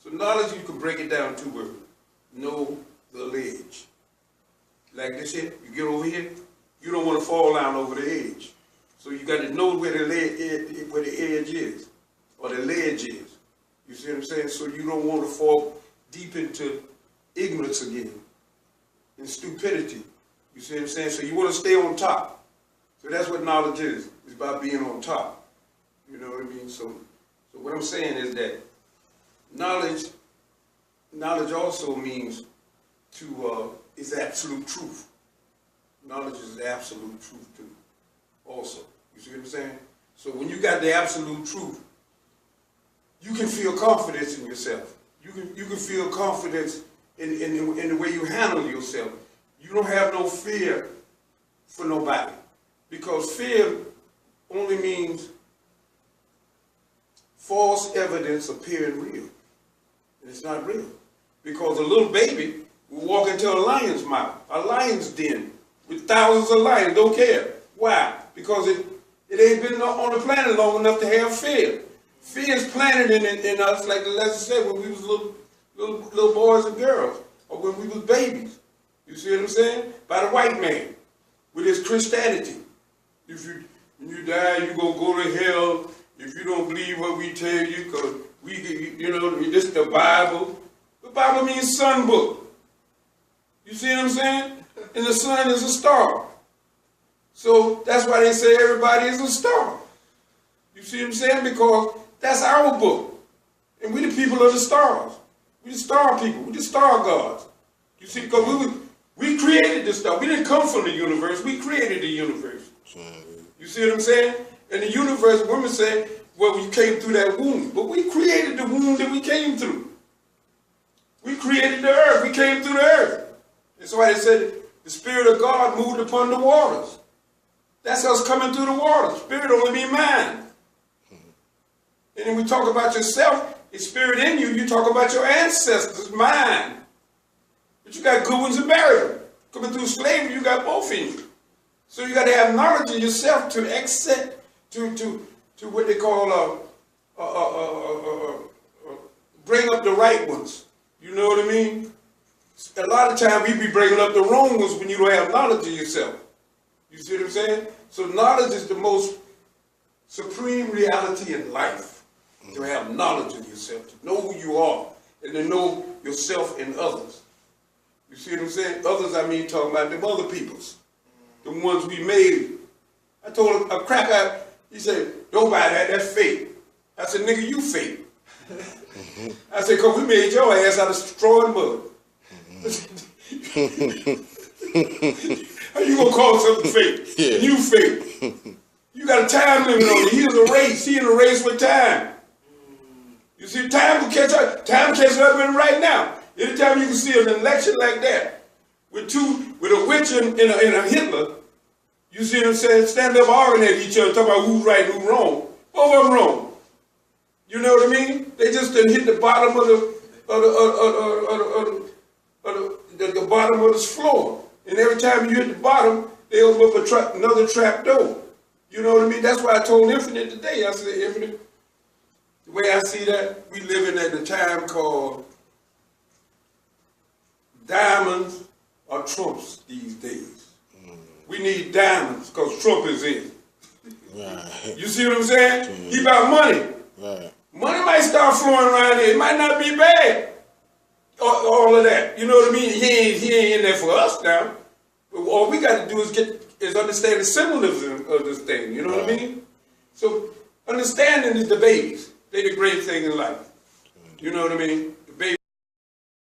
So knowledge, you can break it down to words. Know the ledge. Like this here, you get over here, you don't want to fall down over the edge. So you got to know where the edge is, or the ledge is. You see what I'm saying? So you don't want to fall deep into ignorance again, and stupidity. You see what I'm saying? So you want to stay on top. So that's what knowledge is. It's about being on top. You know what I mean? So what I'm saying is that knowledge also means is absolute truth. Knowledge is the absolute truth too, also. You see what I'm saying? So when you got the absolute truth, you can feel confidence in yourself. You can feel confidence in the way you handle yourself. You don't have no fear for nobody. Because fear only means false evidence appearing real. And it's not real. Because a little baby will walk into a lion's mouth, a lion's den, with thousands of lions, don't care. Why? Because it ain't been on the planet long enough to have fear. Fear is planted in us, like the lesson said, when we was little boys and girls, or when we was babies. You see what I'm saying? By the white man, with his Christianity. When you die, you're going to go to hell if you don't believe what we tell you, because this is the Bible. The Bible means sun book. You see what I'm saying? And the sun is a star. So that's why they say everybody is a star. You see what I'm saying? Because that's our book. And we the people of the stars. We the star people. We the star gods. You see, because we created this stuff. We didn't come from the universe. We created the universe. You see what I'm saying? And the universe, women say, well, you came through that womb. But we created the womb that we came through. We created the earth. We came through the earth. That's why they said the Spirit of God moved upon the waters. That's us coming through the waters. Spirit only means mind. And then we talk about yourself, it's spirit in you. You talk about your ancestors, mind. But you got good ones and bad ones. Coming through slavery, you got both in you. So you got to have knowledge of yourself to accept, to what they call bring up the right ones. You know what I mean? A lot of times we be bringing up the wrong ones when you don't have knowledge of yourself. You see what I'm saying? So knowledge is the most supreme reality in life. To have knowledge of yourself, to know who you are, and to know yourself and others. You see what I'm saying? Others, I mean, talking about them other peoples. The ones we made. I told a cracker, he said, don't buy that, that's fake. I said, nigga, you fake. I said, because we made your ass out of straw and mud. How you gonna call something fake? Yeah. You fake. You got a time limit on it. He in a race. He in a race with time. You see, time will catch up. Time catches up in right now. Anytime you can see an election like that, with a witch and a Hitler, you see what I'm saying? Stand up arguing at each other, talking about who's right and who's wrong. Both of them wrong. You know what I mean? They just didn't hit the bottom of the bottom of this floor. And every time you hit the bottom, they open up another trap door. You know what I mean? That's why I told Infinite today. I said, Infinite, the way I see that, we living at a time called diamonds are Trumps these days. We need diamonds because Trump is in. Right. You see what I'm saying? He about money. Right. Money might start flowing around here. It might not be bad. All of that. You know what I mean? He ain't in there for us now. All we got to do is understand the symbolism of this thing. You know what I mean? So understanding is the babies. They the great thing in life. You know what I mean?